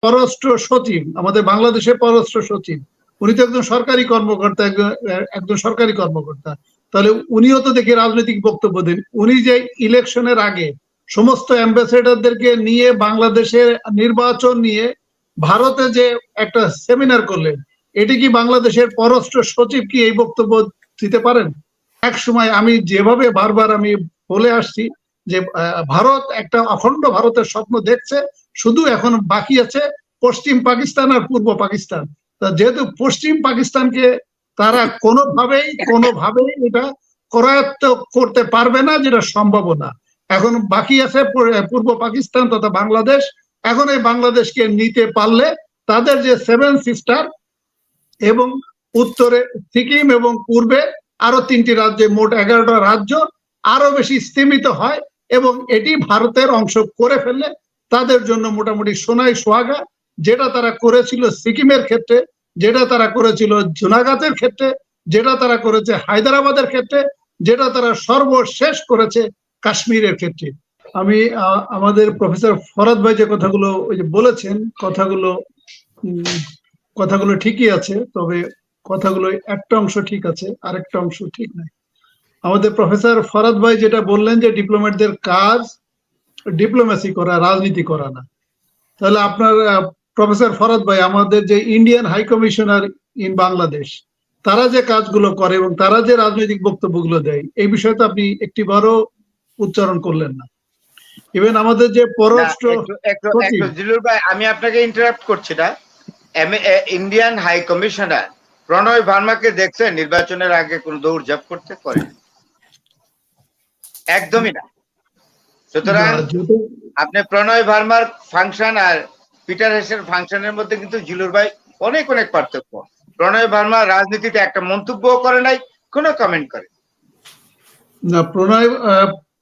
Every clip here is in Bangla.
পররাষ্ট্র সচিব, আমাদের বাংলাদেশের পররাষ্ট্র সচিব, উনি তো একজন সরকারি কর্মকর্তা, একজন সরকারি কর্মকর্তা। তাহলে উনিও তো দেখি রাজনৈতিক বক্তব্য দেন। উনি যে ইলেকশনের আগে সমস্ত অ্যাম্বাসেডারদেরকে নিয়ে বাংলাদেশের নির্বাচন নিয়ে ভারতে যে একটা সেমিনার করলেন, এটি কি বাংলাদেশের পররাষ্ট্র সচিব কি এই বক্তব্য দিতে পারেন? এক সময় আমি যেভাবে বারবার আমি বলে আসছি যে ভারত একটা অখণ্ড ভারতের স্বপ্ন দেখছে, শুধু এখন বাকি আছে পশ্চিম পাকিস্তান আর পূর্ব পাকিস্তান। যেহেতু পশ্চিম পাকিস্তানকে তারা কোনোভাবেই এটা করায়ত্ত করতে পারবে না, যেটা সম্ভব না। এখন বাকি আছে পূর্ব পাকিস্তান তথা বাংলাদেশ। এখন এই বাংলাদেশকে নিতে পারলে তাদের যে 7 সিস্টার এবং উত্তরে সিকিম এবং পূর্বে আরো 3টি রাজ্যে, মোট 11টা রাজ্য আরো বেশি স্তীমিত হয় এবং এটি ভারতের অংশ করে ফেললে তাদের জন্য মোটামুটি সোনাই সোহাগা। যেটা তারা করেছিল সিকিমের ক্ষেত্রে, যেটা তারা করেছিল জুনাগাতের ক্ষেত্রে, যেটা তারা করেছে হায়দ্রাবাদের ক্ষেত্রে, যেটা তারা সর্বশেষ করেছে কাশ্মীরের ক্ষেত্রে। আমি আমাদের প্রফেসর ফরাদ ভাই যে কথাগুলো ওই যে বলেছেন, কথাগুলো ঠিকই আছে, তবে কথাগুলো একটা অংশ ঠিক আছে, আরেকটা অংশ ঠিক নাই। আমাদের প্রফেসর ফরাদ ভাই যেটা বললেন যে ডিপ্লোম্যাটদের কাজ ডিপ্লোমেসি করা, রাজনীতি করা না। তাহলে আপনার প্রফেসর ফরাদ ভাই, আমাদের যে Indian high commissioner in Bangladesh, তারা যে কাজগুলো করে এবং তারা যে রাজনৈতিক বক্তব্যগুলো দেয়, এই বিষয়ে তো আপনি একটিবারও উচ্চারণ করলেন না। ইভেন আমাদের যে পররাষ্ট্র জিলুর ভাই, আমি আপনাকে ইন্টারাপ্ট করছি না। ইন্ডিয়ান হাই কমিশনার প্রণয় ভার্মাকে দেখছেন নির্বাচনের আগে কোন দৌড়ঝাঁপ করতে পারে? একদমই না। সুতরাং আপনি প্রণয় ভার্মার ফাংশন আর পিটার হেসের ফাংশনের মধ্যে কিন্তু জিলুর ভাই অনেক পার্থক্য। প্রণয় ভার্মা রাজনীতিতে একটা মন্তব্য করে নাই, কোনো কমেন্ট করে না।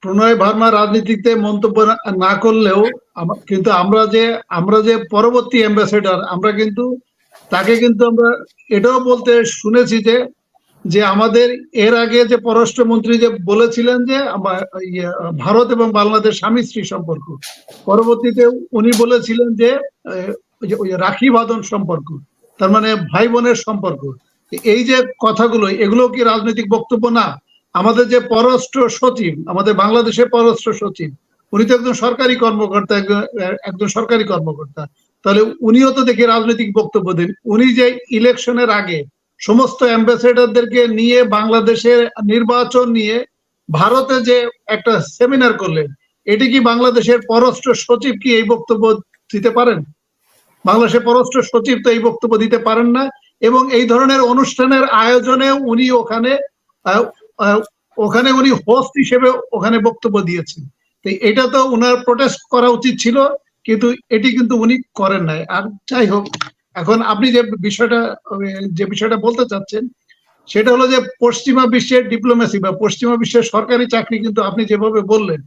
প্রণয় ভার্মা রাজনীতিতে মন্তব্য না করলেও কিন্তু আমরা যে পরবর্তী অ্যাম্বাসেডর, আমরা কিন্তু তাকে কিন্তু আমরা এটাও বলতে শুনেছি যে আমাদের এর আগে যে পররাষ্ট্রমন্ত্রী যে বলেছিলেন যে ভারত এবং বাংলাদেশ স্বামী স্ত্রী সম্পর্ক, পরবর্তীতে উনি বলেছিলেন যে ওই রাখি বাঁধন সম্পর্ক, তার মানে ভাই বোনের সম্পর্ক। এই যে কথাগুলো, এগুলো কি রাজনৈতিক বক্তব্য না? আমাদের যে পররাষ্ট্র সচিব, আমাদের বাংলাদেশের পররাষ্ট্র সচিব, উনি তো একজন সরকারি কর্মকর্তা, একজন সরকারি কর্মকর্তা। তাহলে উনিও তো দেখি রাজনৈতিক বক্তব্য দেন। উনি যে ইলেকশনের আগে সমস্ত অ্যাম্বাসেডারদেরকে নিয়ে বাংলাদেশের নির্বাচন নিয়ে ভারতে যে একটা সেমিনার করলেন, এটি কি বাংলাদেশের পররাষ্ট্র সচিব কি এই বক্তব্য দিতে পারেন? বাংলাদেশের পররাষ্ট্র সচিব তো এই বক্তব্য দিতে পারেন না। এবং এই ধরনের অনুষ্ঠানের আয়োজনে উনি ওখানে উনি হোস্ট হিসেবে ওখানে বক্তব্য দিয়েছেন। তো এটা তো উনার প্রোটেস্ট করা উচিত ছিল, কিন্তু এটি কিন্তু উনি করেন নাই। আর যাই হোক, এখন আপনি যে বিষয়টা বলতে চাচ্ছেন, সেটা হলো যে পশ্চিমা বিশ্বের ডিপ্লোমেসি বা পশ্চিমা বিশ্বের সরকারি চাকরি কিন্তু আপনি যেভাবে বললেন,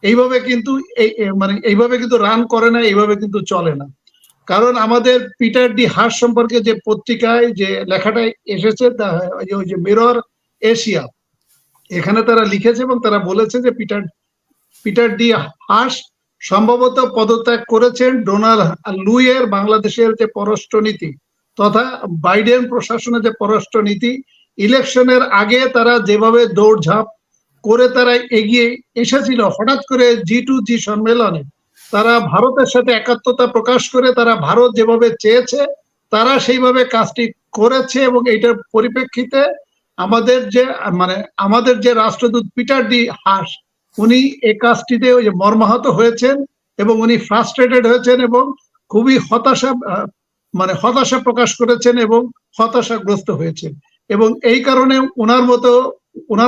এইভাবে কিন্তু এইভাবে কিন্তু রান করে না, এইভাবে কিন্তু চলে না। কারণ আমাদের পিটার ডি হাস সম্পর্কে যে পত্রিকায় যে লেখাটা এসেছে, ওই যে মিরর এশিয়া, এখানে তারা লিখেছে এবং তারা বলেছে যে পিটার ডি হাস সম্ভবত পদত্যাগ করেছেন ডোনাল্ড লুইয়ের বাংলাদেশের যে পররাষ্ট্রনীতি তথা বাইডেন প্রশাসনের যে পররাষ্ট্রনীতি, ইলেকশনের আগে তারা যেভাবে দৌড়ঝাঁপ করে তারা এগিয়ে এসেছিল, হঠাৎ করে G2G সম্মেলনে তারা ভারতের সাথে একাত্মতা প্রকাশ করে তারা ভারত যেভাবে চেয়েছে তারা সেইভাবে কাজটি করেছে। এবং এইটার পরিপ্রেক্ষিতে আমাদের যে রাষ্ট্রদূত পিটার ডি হাস, উনি এই কাজটিতে ওই যে মর্মাহত হয়েছেন এবং উনি ফ্রাস্ট্রেটেড হয়েছেন এবং খুবই হতাশা প্রকাশ করেছেন এবং হতাশাগ্রস্ত হয়েছেন। এবং এই কারণে ওনার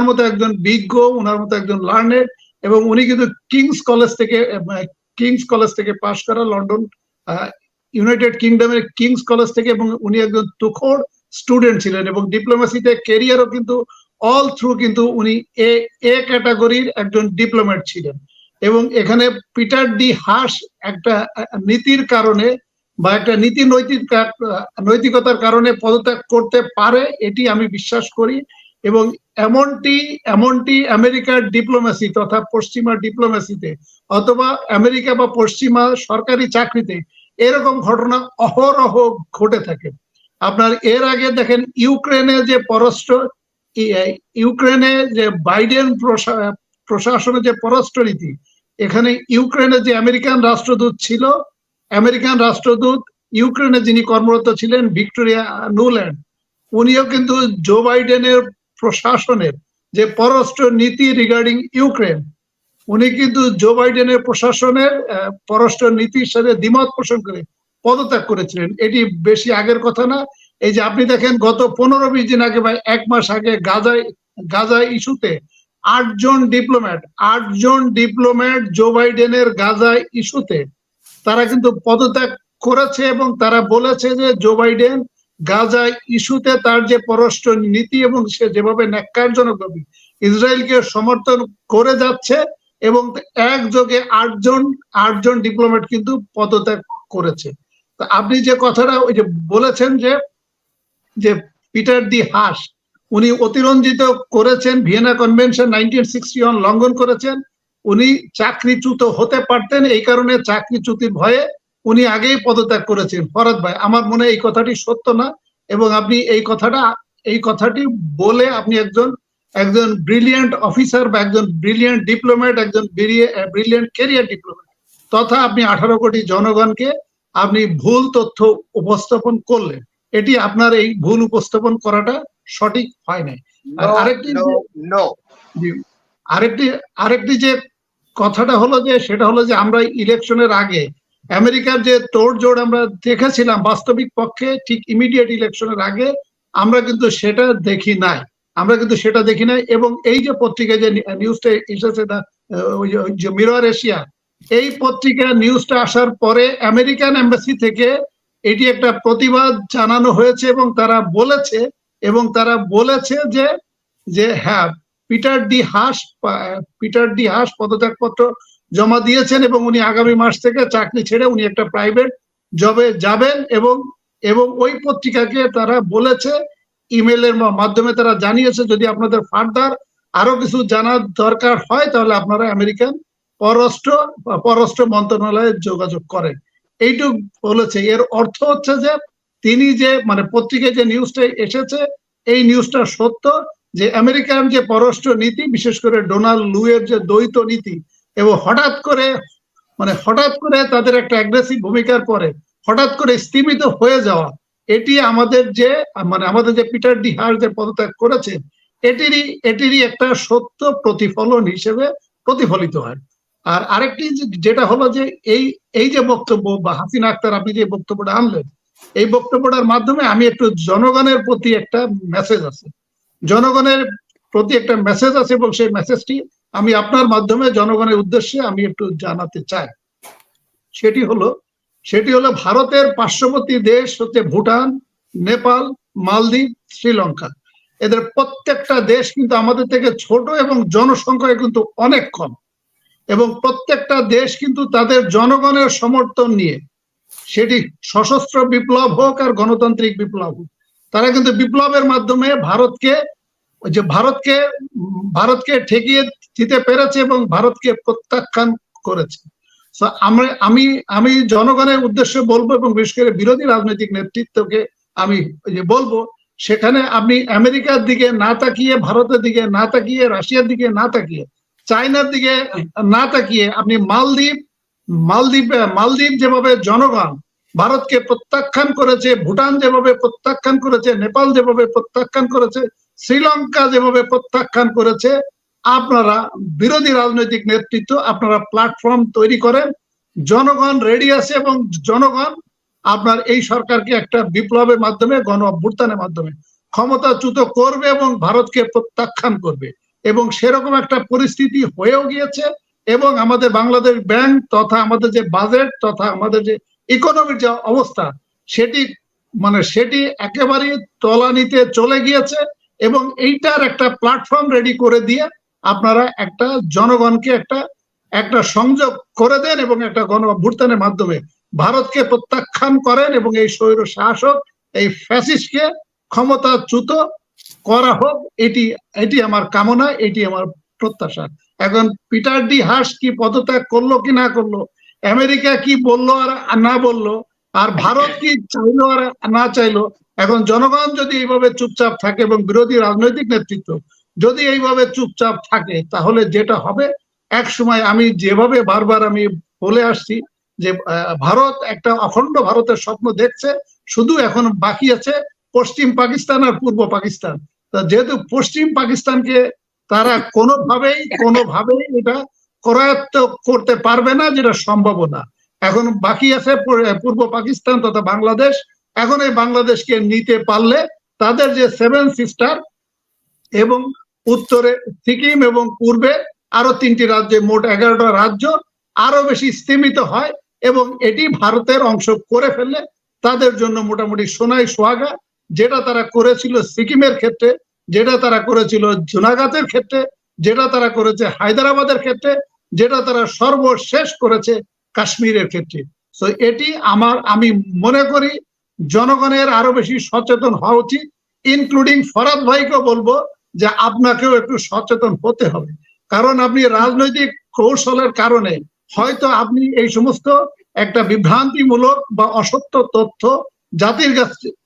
মতো একজন বিজ্ঞ, ওনার মতো একজন লার্নেড, এবং উনি কিন্তু কিংস কলেজ থেকে পাশ করা, লন্ডন ইউনাইটেড কিংডমের কিংস কলেজ থেকে, এবং উনি একজন তুখোড় স্টুডেন্ট ছিলেন এবং ডিপ্লোমেসিতে ক্যারিয়ারও কিন্তু অল থ্রু কিন্তু উনি এ ক্যাটাগরির একজন ডিপ্লোম্যাট ছিলেন। এবং এখানে পিটার ডি হাস একটা নীতির কারণে বা একটা নৈতিকতার কারণে পদত্যাগ করতে পারে, এটি আমি বিশ্বাস করি। এবং এমনটি আমেরিকার ডিপ্লোমেসি তথা পশ্চিমা ডিপ্লোমেসিতে অথবা আমেরিকা বা পশ্চিমা সরকারি চাকরিতে এরকম ঘটনা অহরহ ঘটে থাকে। আপনার এর আগে দেখেন ইউক্রেনে যে ইউক্রেনে যে বাইডেন প্রশাসনের যে পররাষ্ট্রনীতি, এখানে ইউক্রেনে যে আমেরিকান রাষ্ট্রদূত ছিল, আমেরিকান রাষ্ট্রদূত ইউক্রেনে যিনি কর্মরত ছিলেন ভিক্টোরিয়া নুল্যান্ড, উনিও কিন্তু জো বাইডেনের প্রশাসনের যে পররাষ্ট্র নীতি রিগার্ডিং ইউক্রেন, উনি কিন্তু জো বাইডেনের প্রশাসনের পররাষ্ট্র নীতির সাথে দ্বিমত পোষণ করে পদত্যাগ করেছিলেন। এটি বেশি আগের কথা না। এই যে আপনি দেখেন গত 15-20 দিন আগে বা 1 মাস আগে গাজা ইস্যুতে 8 জন ডিপ্লোম্যাট জো বাইডেনের গাজা ইস্যুতে তারা কিন্তু পদত্যাগ করেছে, এবং তারা বলেছে যে জো বাইডেন গাজা ইস্যুতে তার যে পররাষ্ট্র নীতি এবং সে যেভাবে ন্যাক্কারজনকভাবে ইসরায়েলকে সমর্থন করে যাচ্ছে, এবং একযোগে 8 জন ডিপ্লোম্যাট কিন্তু পদত্যাগ করেছে। তো আপনি যে কথাটা ওই যে বলেছেন যে পিটার ডি হাস উনি অতিরঞ্জিত করেছেন, ভিয়েনা কনভেনশন 1961 লঙ্ঘন করেছেন, উনি চাকরিচ্যুত হতে পারতেন, এই কারণে চাকরিচ্যুতির ভয়ে উনি আগেই পদত্যাগ করেছেন। ফরাদ ভাই, আমার মনে হয় এই কথাটি সত্য না, এবং আপনি এই কথাটি বলে আপনি একজন ব্রিলিয়ান্ট অফিসার বা একজন ব্রিলিয়ান্ট ডিপ্লোম্যাট, একজন ব্রিলিয়ান্ট ক্যারিয়ার ডিপ্লোম্যাট, তথা আপনি 18 কোটি জনগণকে আপনি ভুল তথ্য উপস্থাপন করলেন। এটি আপনার এই ভুল উপস্থাপন করাটা সঠিক হয় নাই। আর আরেকটি যে কথাটা হলো যে সেটা হলো যে আমরা ইলেকশনের আগে আমেরিকার যে তোড়জোড় আমরা দেখেছিলাম, বাস্তবিক পক্ষে ঠিক ইমিডিয়েট ইলেকশনের আগে আমরা কিন্তু সেটা দেখি নাই। এবং এই যে পত্রিকায় যে নিউজটা এসেছে যে মিরর এশিয়া, এই পত্রিকা নিউজটা আসার পরে আমেরিকান এম্বাসি থেকে এটি একটা প্রতিবাদ জানানো হয়েছে, এবং তারা বলেছে যে হ্যাঁ, পিটার ডি হাস পদত্যাগপত্র জমা দিয়েছেন, এবং উনি আগামী মাস থেকে চাকরি ছেড়ে উনি একটা প্রাইভেট জবে যাবেন, এবং ওই পত্রিকাকে তারা বলেছে, ইমেলের মাধ্যমে তারা জানিয়েছে, যদি আপনাদের ফার্দার আরো কিছু জানার দরকার হয় তাহলে আপনারা আমেরিকান পররাষ্ট্র মন্ত্রণালয়ে যোগাযোগ করেন। এইটুক বলেছে। এর অর্থ হচ্ছে যে তিনি যে মানে পত্রিকায় যে নিউজটা এসেছে, এই নিউজটা সত্য, যে আমেরিকান যে পররাষ্ট্র নীতি, বিশেষ করে ডোনাল্ড লু এর যে দ্বৈত নীতি, এবং হঠাৎ করে তাদের একটা অ্যাগ্রেসিভ ভূমিকার পরে হঠাৎ করে স্তীমিত হয়ে যাওয়া, এটি আমাদের যে পিটার ডি হাস যে পদত্যাগ করেছে, এটিরই একটা সত্য প্রতিফলন হিসেবে প্রতিফলিত হয়। আর আরেকটি যেটা হলো যে এই যে বক্তব্য বা হাসিনা আক্তার আপনি যে বক্তব্যটা আনলেন, এই বক্তব্যটার মাধ্যমে আমি একটু জনগণের প্রতি একটা মেসেজ আছে, এবং সেই মেসেজটি আমি আপনার মাধ্যমে জনগণের উদ্দেশ্যে আমি একটু জানাতে চাই। সেটি হলো ভারতের পার্শ্ববর্তী দেশ হচ্ছে ভুটান, নেপাল, মালদ্বীপ, শ্রীলঙ্কা। এদের প্রত্যেকটা দেশ কিন্তু আমাদের থেকে ছোট এবং জনসংখ্যায় কিন্তু অনেক কম, এবং প্রত্যেকটা দেশ কিন্তু তাদের জনগণের সমর্থন নিয়ে, সেটি সশস্ত্র বিপ্লব হোক আর গণতান্ত্রিক বিপ্লব হোক, তারা কিন্তু বিপ্লবের মাধ্যমে ভারতকে ঠেকিয়ে দিতে পেরেছে এবং ভারতকে প্রত্যাখ্যান করেছে। আমি জনগণের উদ্দেশ্যে বলবো, এবং বিশেষ করে বিরোধী রাজনৈতিক নেতৃত্বকে আমি বলবো, সেখানে আপনি আমেরিকার দিকে না তাকিয়ে, ভারতের দিকে না তাকিয়ে, রাশিয়ার দিকে না তাকিয়ে, চায়নার দিকে না তাকিয়ে, আপনি মালদ্বীপ যেভাবে জনগণ ভারতকে প্রত্যাখ্যান করেছে, ভুটান যেভাবে প্রত্যাখ্যান করেছে, নেপাল যেভাবে প্রত্যাখ্যান করেছে, শ্রীলঙ্কা যেভাবে প্রত্যাখ্যান করেছে, আপনারা বিরোধী রাজনৈতিক নেতৃত্ব আপনারা প্ল্যাটফর্ম তৈরি করেন, জনগণ রেডি আছে, এবং জনগণ আপনার এই সরকারকে একটা বিপ্লবের মাধ্যমে, গণ অভ্যুত্থানের মাধ্যমে ক্ষমতাচ্যুত করবে এবং ভারতকে প্রত্যাখ্যান করবে। এবং সেরকম একটা পরিস্থিতি হয়েও গিয়েছে, এবং আমাদের বাংলাদেশ ব্যাংক তথা আমাদের যে বাজেট তথা আমাদের যে ইকোনমির যে অবস্থা, সেটি একেবারে তলানিতে চলে গিয়েছে, এবং এইটার একটা প্ল্যাটফর্ম রেডি করে দিয়ে আপনারা একটা জনগণকে একটা সংযোগ করে দেন, এবং একটা গণ অভ্যুত্থানের মাধ্যমে ভারতকে প্রত্যাখ্যান করেন, এবং এই স্বৈর শাসক, এই ফ্যাসিস্টকে ক্ষমতাচ্যুত করা হোক। এটি আমার কামনা, এটি আমার প্রত্যাশা। এখন পিটার ডি হাস কি পদত্যাগ করলো কি না করলো, আমেরিকা কি বললো আর না বললো, আর ভারত কি চাইলো আর না চাইলো, এখন জনগণ যদি এইভাবে চুপচাপ থাকে এবং বিরোধী রাজনৈতিক নেতৃত্ব যদি এইভাবে চুপচাপ থাকে, তাহলে যেটা হবে এক সময়, আমি যেভাবে বারবার আমি বলে আসছি যে ভারত একটা অখণ্ড ভারতের স্বপ্ন দেখছে, শুধু এখন বাকি আছে পশ্চিম পাকিস্তান আর পূর্ব পাকিস্তান। যেহেতু পশ্চিম পাকিস্তানকে তারা কোনোভাবেই এটা করায়ত্ত করতে পারবে না, যেটা সম্ভব না। এখন বাকি আছে পূর্ব পাকিস্তান তথা বাংলাদেশ। এখন এই বাংলাদেশকে নিতে পারলে তাদের যে 7 সিস্টার এবং উত্তরে সিকিম এবং পূর্বে আরো 3টি রাজ্যে, মোট 11টা রাজ্য আরো বেশি স্তীমিত হয় এবং এটি ভারতের অংশ করে ফেললে তাদের জন্য মোটামুটি সোনাই সোহাগা। যেটা তারা করেছিল সিকিমের ক্ষেত্রে, যেটা তারা করেছিল জুনাগাতের ক্ষেত্রে, যেটা তারা করেছে হায়দ্রাবাদের ক্ষেত্রে, যেটা তারা সর্বশেষ করেছে কাশ্মীরের ক্ষেত্রে। তো এটি আমি মনে করি জনগণের আরো বেশি সচেতন হওয়া উচিত। ইনক্লুডিং ফরাদ ভাইকেও বলবো যে আপনাকেও একটু সচেতন হতে হবে, কারণ আপনি রাজনৈতিক কৌশলের কারণে হয়তো আপনি এই সমস্ত একটা বিভ্রান্তিমূলক বা অসত্য তথ্য জাতির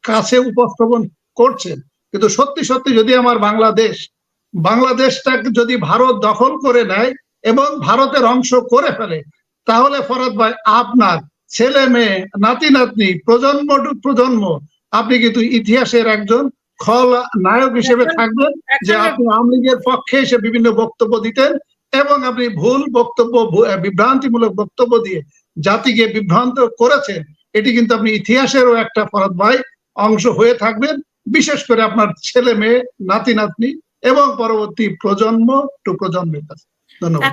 কাছে উপস্থাপন করছেন। কিন্তু সত্যি সত্যি যদি আমার বাংলাদেশটাকে যদি ভারত দখল করে নেয় এবং ভারতের অংশ করে ফেলে, তাহলে ফরাদ ভাই আপনার ছেলে মেয়ে, নাতি নাতনি, প্রজন্ম টু প্রজন্ম আপনি কিন্তু ইতিহাসের একজন খল নায়ক হিসেবে থাকবেন, যে আপনি আওয়ামী লীগের পক্ষে এসে বিভিন্ন বক্তব্য দিতেন এবং আপনি ভুল বক্তব্য, বিভ্রান্তিমূলক বক্তব্য দিয়ে জাতিকে বিভ্রান্ত করেছেন। এটি কিন্তু আপনি ইতিহাসেরও একটা ফরাদ ভাই অংশ হয়ে থাকবেন, বিশেষ করে আপনার ছেলে মেয়ে, নাতি নাতনি এবং পরবর্তী প্রজন্ম টু প্রজন্মের কাছে। ধন্যবাদ।